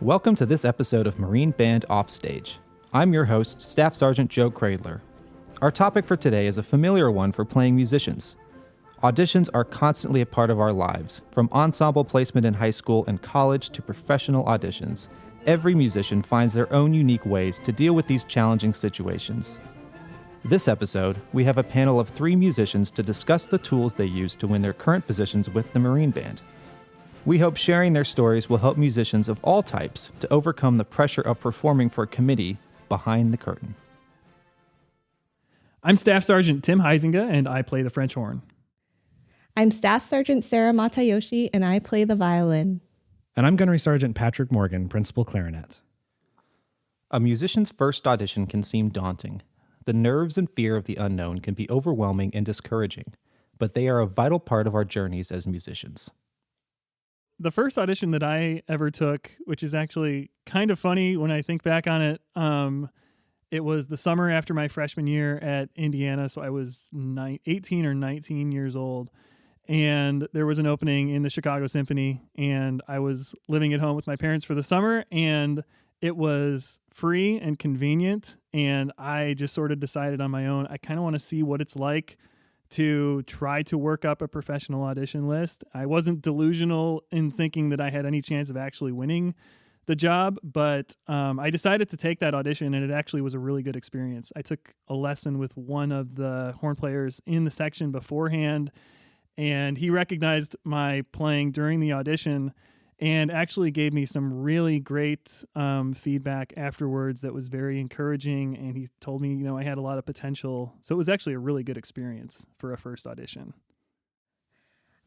Welcome to this episode of Marine Band Offstage. I'm your host, Staff Sergeant Joe Cradler. Our topic for today is a familiar one for playing musicians. Auditions are constantly a part of our lives, from ensemble placement in high school and college to professional auditions. Every musician finds their own unique ways to deal with these challenging situations. This episode, we have a panel of 3 musicians to discuss the tools they use to win their current positions with the Marine Band. We hope sharing their stories will help musicians of all types to overcome the pressure of performing for a committee behind the curtain. I'm Staff Sergeant Tim Huizinga, and I play the French horn. I'm Staff Sergeant Sarah Matayoshi, and I play the violin. And I'm Gunnery Sergeant Patrick Morgan, Principal Clarinet. A musician's first audition can seem daunting. The nerves and fear of the unknown can be overwhelming and discouraging, but they are a vital part of our journeys as musicians. The first audition that I ever took, which is actually kind of funny when I think back on it, it was the summer after my freshman year at Indiana, so I was 18 or 19 years old, and there was an opening in the Chicago Symphony, and I was living at home with my parents for the summer, and it was free and convenient, and I just sort of decided on my own, I kind of want to see what it's like to try to work up a professional audition list. I wasn't delusional in thinking that I had any chance of actually winning the job, but I decided to take that audition, and it actually was a really good experience. I took a lesson with one of the horn players in the section beforehand, and he recognized my playing during the audition and actually gave me some really great feedback afterwards that was very encouraging, and he told me, I had a lot of potential. So it was actually a really good experience for a first audition.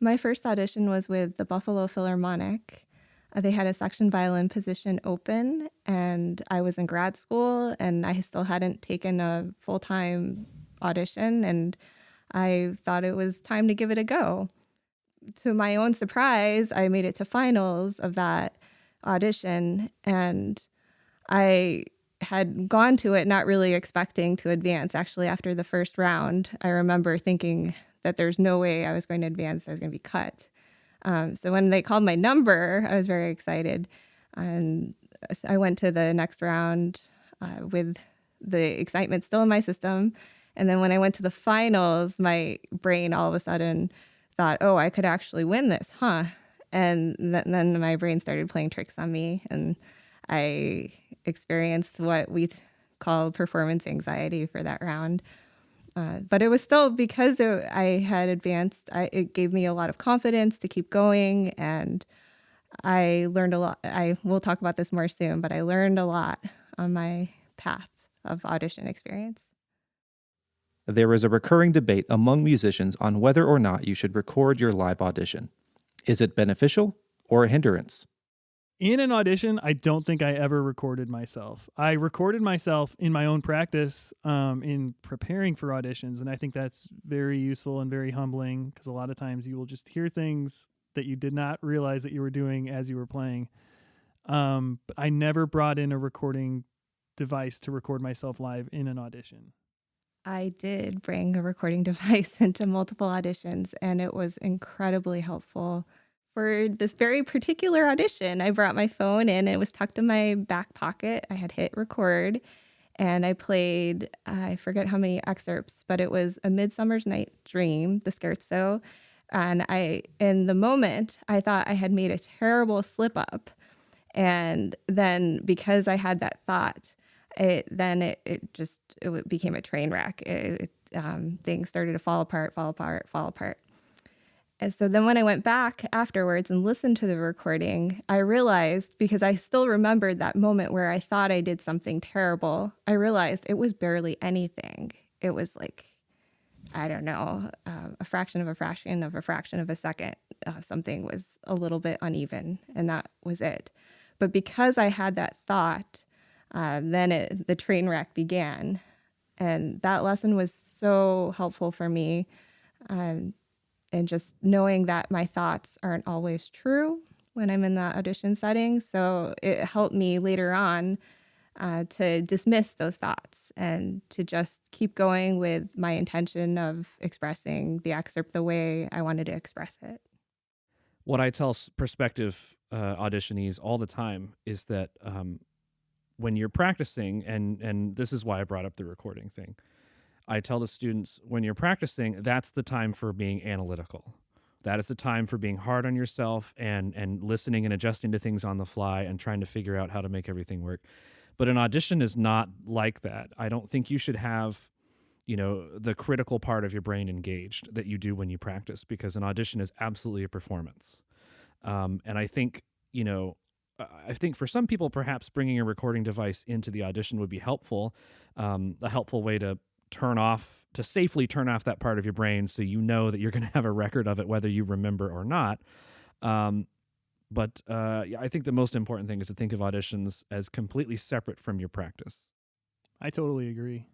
My first audition was with the Buffalo Philharmonic. They had a section violin position open, and I was in grad school, and I still hadn't taken a full-time audition, and I thought it was time to give it a go. To my own surprise, I made it to finals of that audition, and I had gone to it not really expecting to advance. Actually, after the first round, I remember thinking that there's no way I was going to advance. I was going to be cut. So when they called my number, I was very excited. And I went to the next round with the excitement still in my system. And then when I went to the finals, my brain all of a sudden thought, oh, I could actually win this, huh? And then my brain started playing tricks on me, and I experienced what we call performance anxiety for that round. But it was still, because I had advanced, it gave me a lot of confidence to keep going, and I learned a lot. We'll talk about this more soon, but I learned a lot on my path of audition experience. There is a recurring debate among musicians on whether or not you should record your live audition. Is it beneficial or a hindrance? In an audition, I don't think I ever recorded myself. I recorded myself in my own practice in preparing for auditions, and I think that's very useful and very humbling, because a lot of times you will just hear things that you did not realize that you were doing as you were playing. But I never brought in a recording device to record myself live in an audition. I did bring a recording device into multiple auditions, and it was incredibly helpful. For this very particular audition, I brought my phone in. It was tucked in my back pocket. I had hit record, and I played, I forget how many excerpts, but it was A Midsummer's Night Dream, the scherzo. And in the moment, I thought I had made a terrible slip up. And then because I had that thought, it became a train wreck. Things started to fall apart. And so then when I went back afterwards and listened to the recording, I realized, because I still remembered that moment where I thought I did something terrible, I realized it was barely anything. It was like, I don't know, a fraction of a fraction of a fraction of a second. Something was a little bit uneven, and that was it. But because I had that thought, then the train wreck began. And that lesson was so helpful for me. And just knowing that my thoughts aren't always true when I'm in the audition setting. So it helped me later on to dismiss those thoughts and to just keep going with my intention of expressing the excerpt the way I wanted to express it. What I tell prospective auditionees all the time is that when you're practicing, and this is why I brought up the recording thing, I tell the students, when you're practicing, that's the time for being analytical. That is the time for being hard on yourself and listening and adjusting to things on the fly and trying to figure out how to make everything work. But an audition is not like that. I don't think you should have, the critical part of your brain engaged that you do when you practice, because an audition is absolutely a performance. And I think, for some people, perhaps bringing a recording device into the audition would be helpful, a helpful way to safely turn off that part of your brain so you know that you're going to have a record of it whether you remember or not. But I think the most important thing is to think of auditions as completely separate from your practice. I totally agree.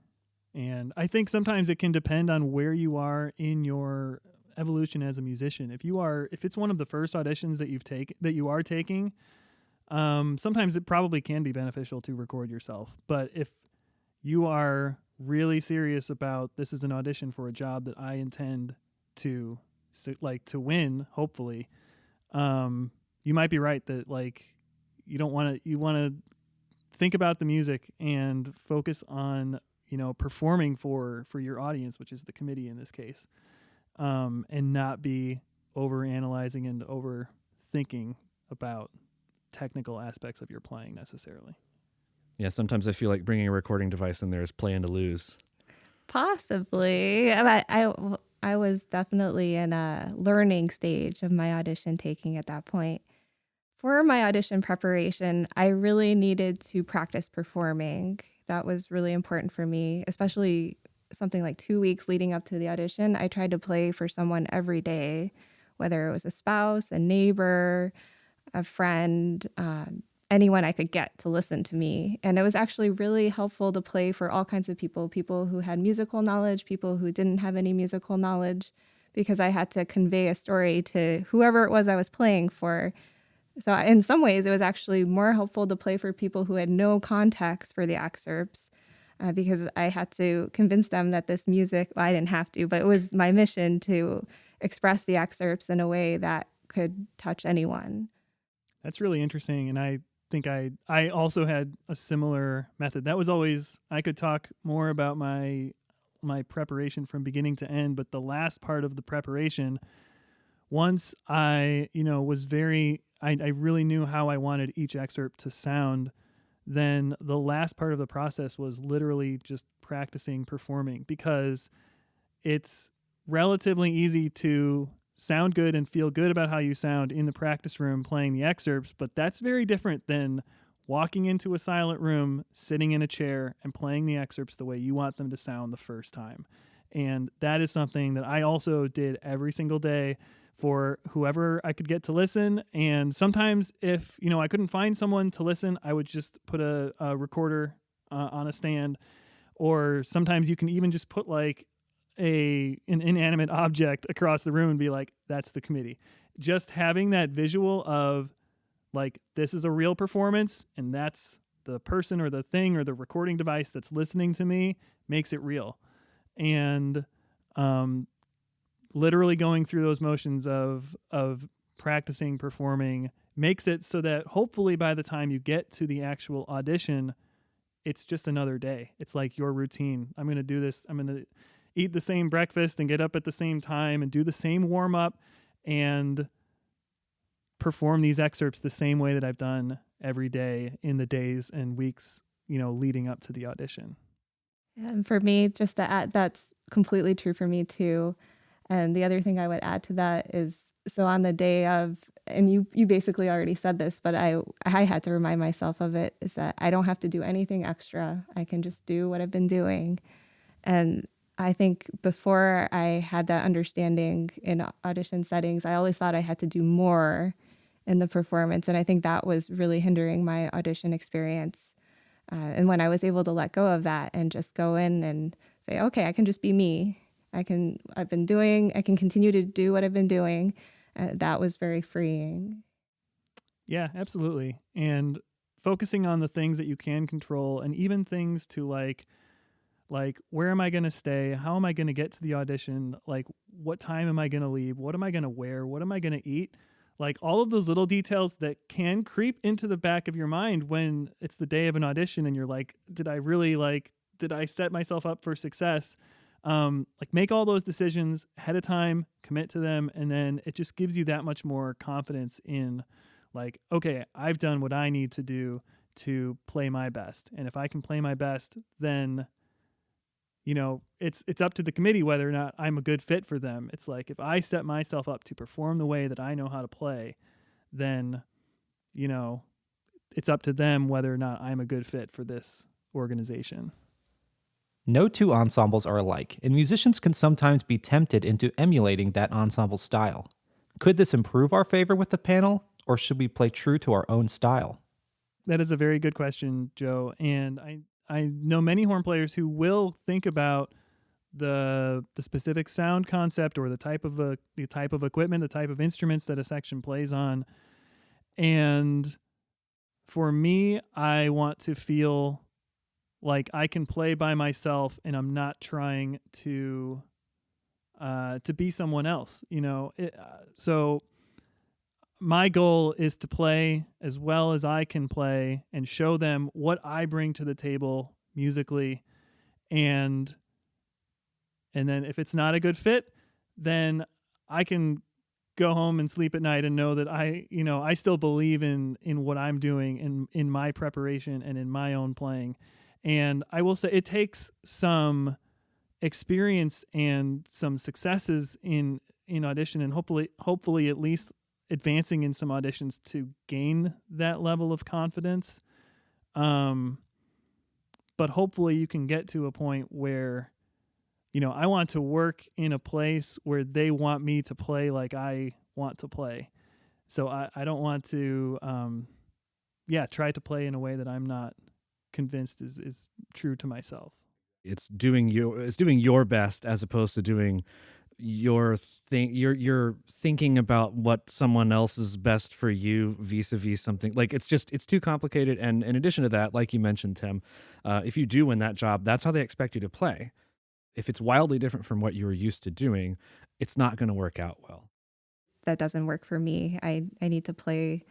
And I think sometimes it can depend on where you are in your evolution as a musician. If it's one of the first auditions that you are taking, sometimes it probably can be beneficial to record yourself. But if you are really serious about, this is an audition for a job that I intend to win, hopefully, you might be right that you want to think about the music and focus on performing for your audience, which is the committee in this case, and not be over analyzing and overthinking about technical aspects of your playing necessarily. Yeah, sometimes I feel like bringing a recording device in there is playing to lose. Possibly. I was definitely in a learning stage of my audition taking at that point. For my audition preparation, I really needed to practice performing. That was really important for me, especially something like 2 weeks leading up to the audition. I tried to play for someone every day, whether it was a spouse, a neighbor, a friend, anyone I could get to listen to me. And it was actually really helpful to play for all kinds of people who had musical knowledge, people who didn't have any musical knowledge, because I had to convey a story to whoever it was I was playing for. So in some ways, it was actually more helpful to play for people who had no context for the excerpts, because I had to convince them that this music, well, I didn't have to, but it was my mission to express the excerpts in a way that could touch anyone. That's really interesting. And I think I also had a similar method. That was always, I could talk more about my preparation from beginning to end, but the last part of the preparation, once I, I really knew how I wanted each excerpt to sound, then the last part of the process was literally just practicing performing, because it's relatively easy to sound good and feel good about how you sound in the practice room playing the excerpts, but that's very different than walking into a silent room, sitting in a chair, and playing the excerpts the way you want them to sound the first time. And that is something that I also did every single day for whoever I could get to listen. And sometimes if, I couldn't find someone to listen, I would just put a recorder on a stand. Or sometimes you can even just put an inanimate object across the room and be like, that's the committee. Just having that visual of this is a real performance and that's the person or the thing or the recording device that's listening to me makes it real. And literally going through those motions of practicing performing makes it so that hopefully by the time you get to the actual audition, it's just another day. It's like your routine. I'm going to do this. I'm going to eat the same breakfast and get up at the same time and do the same warm up and perform these excerpts the same way that I've done every day in the days and weeks, leading up to the audition. And for me, just to add, that's completely true for me too. And the other thing I would add to that is, so on the day of, and you basically already said this, but I had to remind myself of it, is that I don't have to do anything extra. I can just do what I've been doing. And I think before I had that understanding in audition settings, I always thought I had to do more in the performance. And I think that was really hindering my audition experience. And when I was able to let go of that and just go in and say, okay, I can just be me. I can continue to do what I've been doing. That was very freeing. Yeah, absolutely. And focusing on the things that you can control, and even things to like where am I going to stay? How am I going to get to the audition? What time am I going to leave? What am I going to wear? What am I going to eat? like all of those little details that can creep into the back of your mind when it's the day of an audition and you're like, did I set myself up for success? Like make all those decisions ahead of time, commit to them, and then it just gives you that much more confidence in like, okay, I've done what I need to do to play my best. And if I can play my best, then it's up to the committee whether or not I'm a good fit for them. It's like if I set myself up to perform the way that I know how to play, then it's up to them whether or not I'm a good fit for this organization. No two ensembles are alike, and musicians can sometimes be tempted into emulating that ensemble style. Could this improve our favor with the panel, or should we play true to our own style? That is a very good question, Joe. And I know many horn players who will think about the specific sound concept or the type of equipment, the type of instruments that a section plays on. And for me, I want to feel like I can play by myself and I'm not trying to be someone else, so my goal is to play as well as I can play and show them what I bring to the table musically. And then if it's not a good fit, then I can go home and sleep at night and know that I still believe in what I'm doing in my preparation and in my own playing. And I will say it takes some experience and some successes in audition and hopefully at least advancing in some auditions to gain that level of confidence. But hopefully you can get to a point where, I want to work in a place where they want me to play like I want to play. So I don't want to, try to play in a way that I'm not convinced is true to myself. It's doing your best as opposed to doing your thing. You're thinking about what someone else is best for you vis-a-vis something. Like it's too complicated. And in addition to that, like you mentioned, Tim, if you do win that job, that's how they expect you to play. If it's wildly different from what you were used to doing, it's not going to work out well. That doesn't work for me. I need to play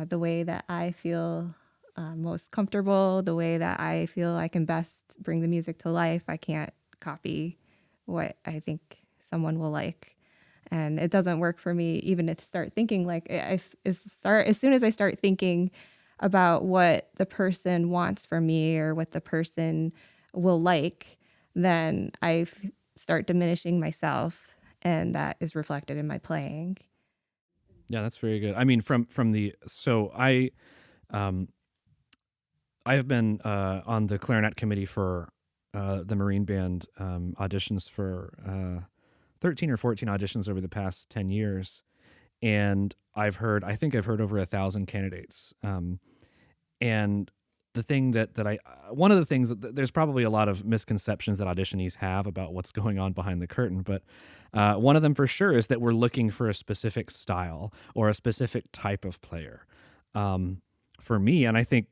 the way that I feel most comfortable, the way that I feel I can best bring the music to life. I can't copy what I think someone will like. And it doesn't work for me even to start thinking like as soon as I start thinking about what the person wants from me or what the person will like, then I start diminishing myself, and that is reflected in my playing. Yeah, that's very good. I mean, I have been on the clarinet committee for the Marine Band auditions for 13 or 14 auditions over the past 10 years. And I think I've heard over 1,000 candidates. And the thing one of the things that there's probably a lot of misconceptions that auditionees have about what's going on behind the curtain, but one of them for sure is that we're looking for a specific style or a specific type of player. For me, and I think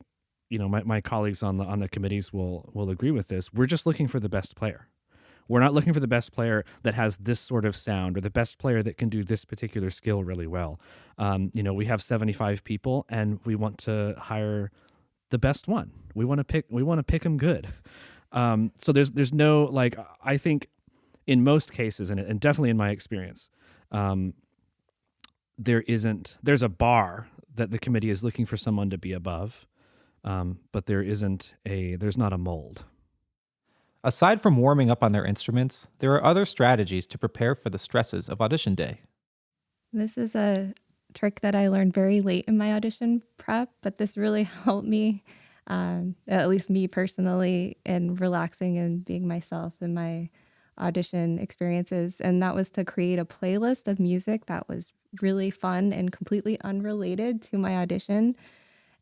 my colleagues on the committees will agree with this, we're just looking for the best player. We're not looking for the best player that has this sort of sound or the best player that can do this particular skill really well. We have 75 people and we want to hire the best one. We want to pick them good. So there's no, like, I think in most cases, and definitely in my experience, there's a bar that the committee is looking for someone to be above. But there's not a mold. Aside from warming up on their instruments, there are other strategies to prepare for the stresses of audition day. This is a trick that I learned very late in my audition prep, but this really helped me, at least me personally, in relaxing and being myself in my audition experiences. And that was to create a playlist of music that was really fun and completely unrelated to my audition.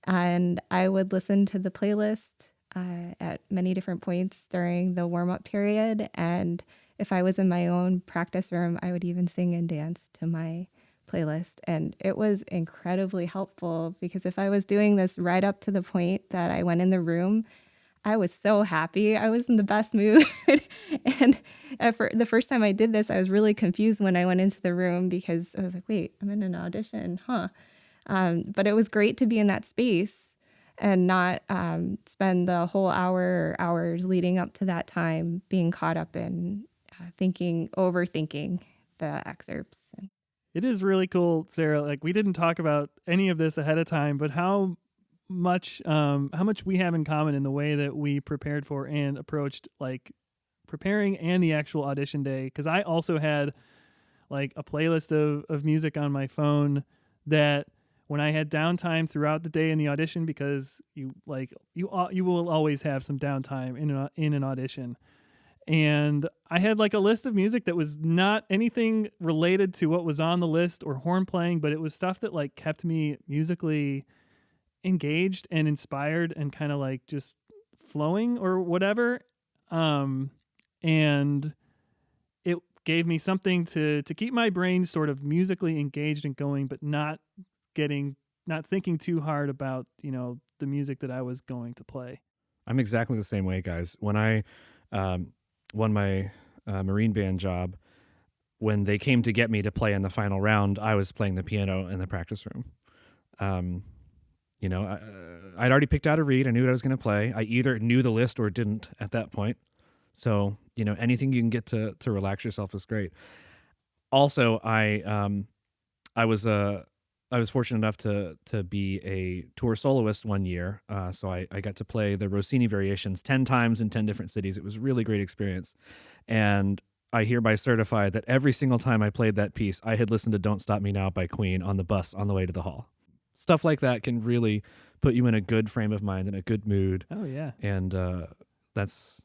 And I would listen to the playlist at many different points during the warm-up period. And if I was in my own practice room, I would even sing and dance to my playlist. And it was incredibly helpful because if I was doing this right up to the point that I went in the room, I was so happy. I was in the best mood. And the first time I did this, I was really confused when I went into the room because I was like, wait, I'm in an audition, huh? But it was great to be in that space and not spend the whole hour or hours leading up to that time being caught up in overthinking the excerpts. It is really cool, Sarah. Like, we didn't talk about any of this ahead of time, but how much we have in common in the way that we prepared for and approached like preparing and the actual audition day. Because I also had like a playlist of music on my phone that when I had downtime throughout the day in the audition, because you will always have some downtime in an audition. And I had like a list of music that was not anything related to what was on the list or horn playing, but it was stuff that like kept me musically engaged and inspired and kind of like just flowing or whatever. And it gave me something to keep my brain sort of musically engaged and going, but not thinking too hard about, the music that I was going to play. I'm exactly the same way, guys. When I won my Marine Band job, when they came to get me to play in the final round, I was playing the piano in the practice room. I'd already picked out a read. I knew what I was going to play. I either knew the list or didn't at that point. So, anything you can get to relax yourself is great. Also, I was fortunate enough to be a tour soloist one year. So I got to play the Rossini variations 10 times in 10 different cities. It was a really great experience. And I hereby certify that every single time I played that piece, I had listened to Don't Stop Me Now by Queen on the bus on the way to the hall. Stuff like that can really put you in a good frame of mind and a good mood. Oh, yeah. And that's,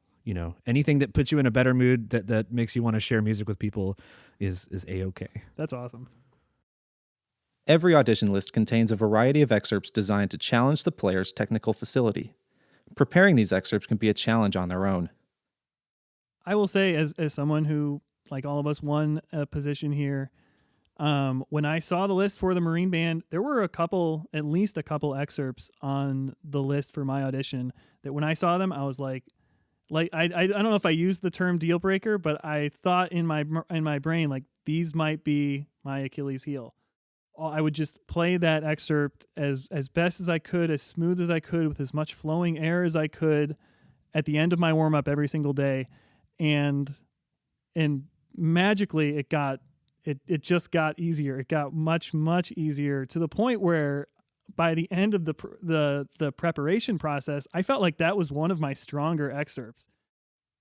anything that puts you in a better mood that makes you want to share music with people is A-okay. That's awesome. Every audition list contains a variety of excerpts designed to challenge the player's technical facility. Preparing these excerpts can be a challenge on their own. I will say, as someone who, like all of us, won a position here, when I saw the list for the Marine Band, there were at least a couple excerpts on the list for my audition that when I saw them, I was like I don't know if I used the term deal breaker, but I thought in my brain, like, these might be my Achilles heel. I would just play that excerpt as best as I could, as smooth as I could, with as much flowing air as I could at the end of my warm-up every single day. And magically it just got easier. It got much, much easier, to the point where by the end of the preparation process, I felt like that was one of my stronger excerpts.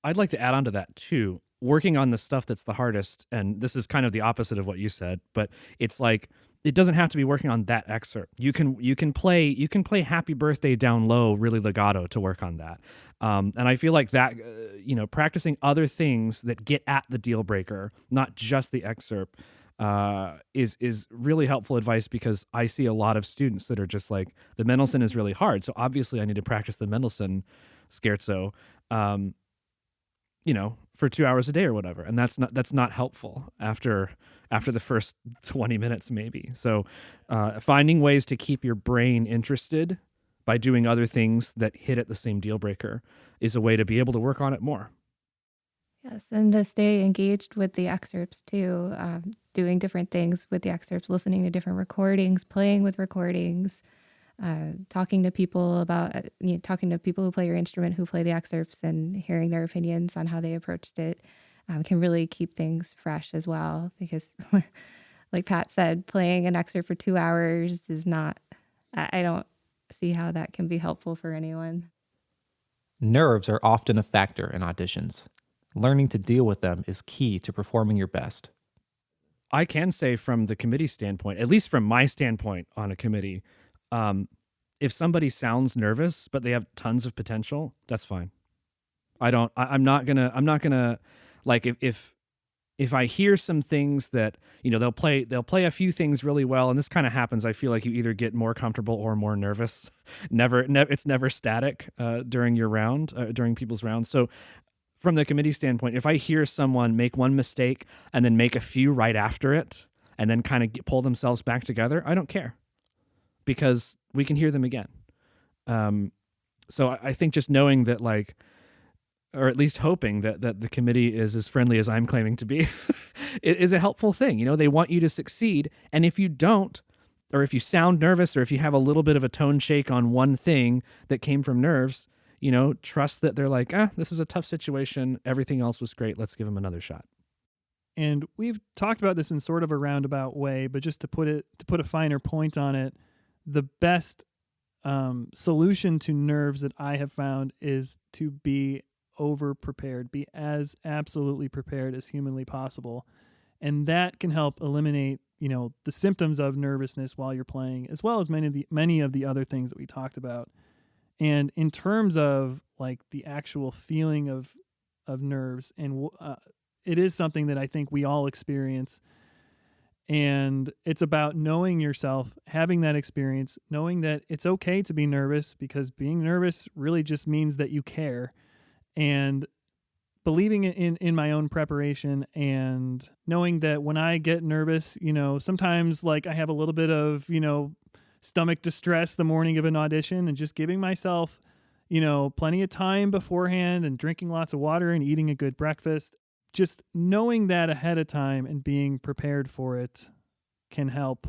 I'd like to add on to that too. Working on the stuff that's the hardest, and this is kind of the opposite of what you said, but it's like, it doesn't have to be working on that excerpt. You can play Happy Birthday down low really legato to work on that. And I feel like that, practicing other things that get at the deal breaker, not just the excerpt, is really helpful advice, because I see a lot of students that are just like, the Mendelssohn is really hard, so obviously I need to practice the Mendelssohn scherzo, for 2 hours a day or whatever. And that's not helpful after the first 20 minutes maybe. So finding ways to keep your brain interested by doing other things that hit at the same deal breaker is a way to be able to work on it more. Yes, and to stay engaged with the excerpts too, doing different things with the excerpts, listening to different recordings, playing with recordings, talking to people who play your instrument, who play the excerpts, and hearing their opinions on how they approached it can really keep things fresh as well. Because like Pat said, playing an excerpt for 2 hours is not, I don't see how that can be helpful for anyone. Nerves are often a factor in auditions. Learning to deal with them is key to performing your best. I can say from the committee standpoint, at least from my standpoint on a committee, if somebody sounds nervous but they have tons of potential, that's fine. I'm not gonna like, if I hear some things that, they'll play a few things really well, and this kind of happens. I feel like you either get more comfortable or more nervous. It's never static during your round, during people's rounds. So from the committee standpoint, if I hear someone make one mistake and then make a few right after it, and then kind of pull themselves back together, I don't care, because we can hear them again. So I think just knowing that, like, or at least hoping that the committee is as friendly as I'm claiming to be, it is a helpful thing. They want you to succeed. And if you don't, or if you sound nervous, or if you have a little bit of a tone shake on one thing that came from nerves, trust that they're like, this is a tough situation. Everything else was great. Let's give them another shot. And we've talked about this in sort of a roundabout way, but just to put a finer point on it, the best solution to nerves that I have found is to be over prepared, be as absolutely prepared as humanly possible. And that can help eliminate, the symptoms of nervousness while you're playing, as well as many of the other things that we talked about. And in terms of like the actual feeling of nerves, and it is something that I think we all experience. And it's about knowing yourself, having that experience, knowing that it's okay to be nervous, because being nervous really just means that you care. And believing in my own preparation, and knowing that when I get nervous, sometimes like I have a little bit of, stomach distress the morning of an audition, and just giving myself, plenty of time beforehand, and drinking lots of water and eating a good breakfast. Just knowing that ahead of time and being prepared for it can help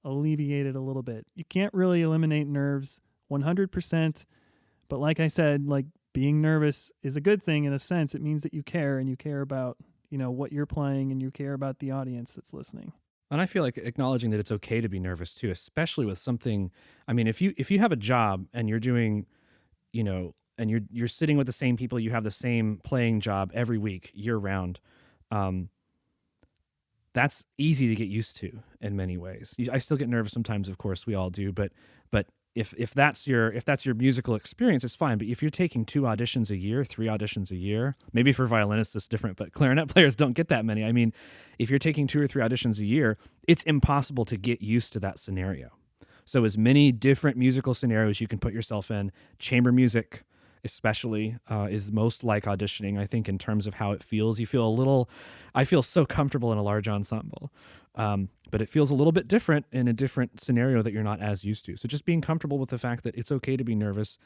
alleviate it a little bit. You can't really eliminate nerves 100%, but like I said, like being nervous is a good thing in a sense. It means that you care, and you care about, what you're playing, and you care about the audience that's listening. And I feel like acknowledging that it's okay to be nervous too, especially with something. I mean, if you have a job and you're doing, and you're sitting with the same people, you have the same playing job every week, year round, that's easy to get used to in many ways. I still get nervous sometimes, of course, we all do, but if that's your musical experience, it's fine. But if you're taking 2 auditions a year, 3 auditions a year, maybe for violinists it's different, but clarinet players don't get that many. I mean, if you're taking 2 or 3 auditions a year, it's impossible to get used to that scenario. So as many different musical scenarios you can put yourself in, chamber music especially is most like auditioning, I think, in terms of how it feels. I feel so comfortable in a large ensemble. But it feels a little bit different in a different scenario that you're not as used to. So just being comfortable with the fact that it's okay to be nervous.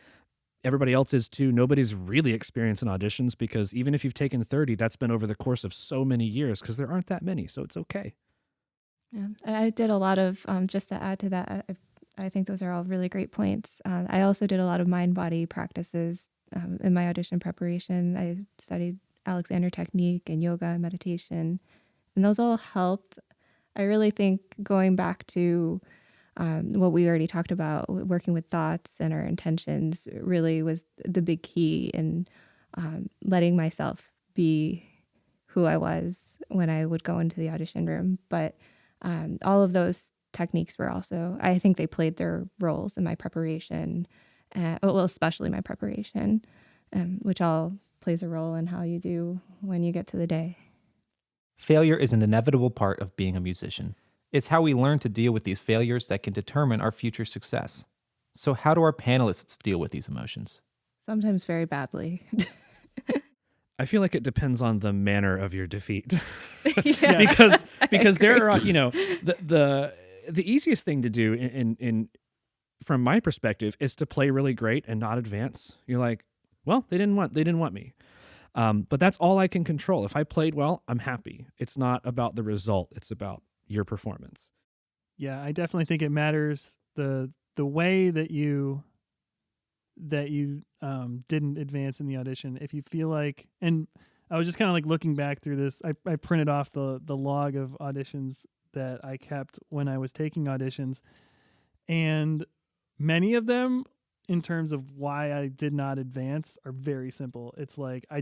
Everybody else is too. Nobody's really experienced in auditions, because even if you've taken 30, that's been over the course of so many years, because there aren't that many. So it's okay. Yeah, I did a lot of, just to add to that, I think those are all really great points. I also did a lot of mind-body practices in my audition preparation. I studied Alexander technique and yoga and meditation, and those all helped. I really think going back to what we already talked about, working with thoughts and our intentions really was the big key in letting myself be who I was when I would go into the audition room. But all of those techniques were also, I think they played their roles in my preparation, especially my preparation, which all plays a role in how you do when you get to the day. Failure is an inevitable part of being a musician. It's how we learn to deal with these failures that can determine our future success. So how do our panelists deal with these emotions? Sometimes very badly. I feel like it depends on the manner of your defeat. Yeah, because there are, the easiest thing to do in from my perspective is to play really great and not advance. You're like, well, they didn't want me. But that's all I can control. If I played well, I'm happy. It's not about the result. It's about your performance. Yeah, I definitely think it matters the way that you didn't advance in the audition. If you feel like, and I was just kind of like looking back through this, I printed off the log of auditions that I kept when I was taking auditions, and many of them, in terms of why I did not advance, are very simple. It's like I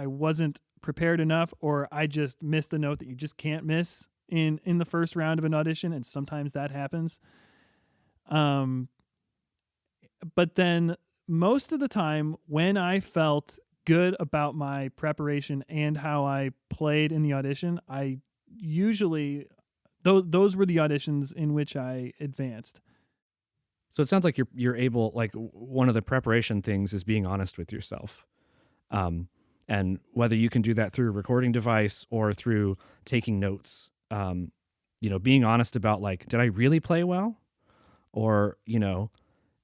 wasn't prepared enough, or I just missed a note that you just can't miss in the first round of an audition, and sometimes that happens. But then most of the time, when I felt good about my preparation and how I played in the audition, I usually those were the auditions in which I advanced. So it sounds like you're able, like, one of the preparation things is being honest with yourself. And whether you can do that through a recording device or through taking notes, being honest about, like, did I really play well? Or,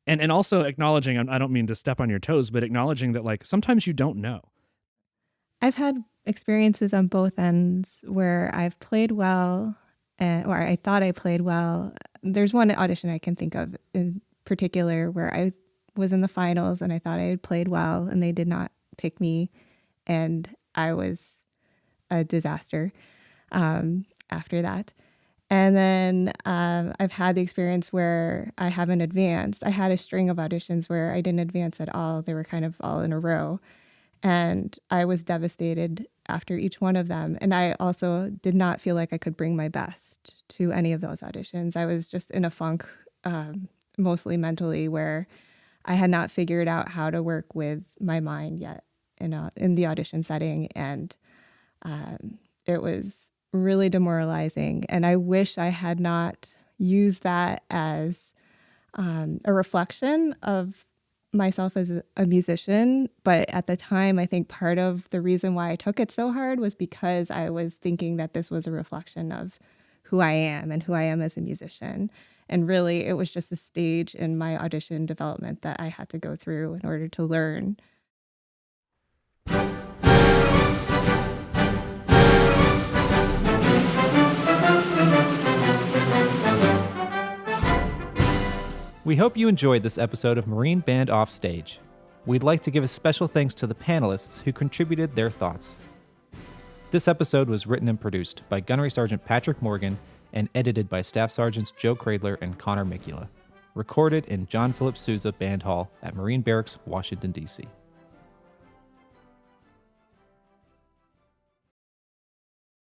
And also acknowledging, I don't mean to step on your toes, but acknowledging that like sometimes you don't know. I've had experiences on both ends where I've played well, or I thought I played well. There's one audition I can think of in particular where I was in the finals and I thought I had played well and they did not pick me, and I was a disaster after that. And then I've had the experience where I haven't advanced. I had a string of auditions where I didn't advance at all. They were kind of all in a row. And I was devastated after each one of them. And I also did not feel like I could bring my best to any of those auditions. I was just in a funk, mostly mentally, where I had not figured out how to work with my mind yet in the audition setting. And it was really demoralizing. And I wish I had not used that as a reflection of myself as a musician. But at the time, I think part of the reason why I took it so hard was because I was thinking that this was a reflection of who I am and who I am as a musician. And really, it was just a stage in my audition development that I had to go through in order to learn. We hope you enjoyed this episode of Marine Band Offstage. We'd like to give a special thanks to the panelists who contributed their thoughts. This episode was written and produced by Gunnery Sergeant Patrick Morgan and edited by Staff Sergeants Joe Cradler and Connor Mikula. Recorded in John Philip Sousa Band Hall at Marine Barracks, Washington, D.C.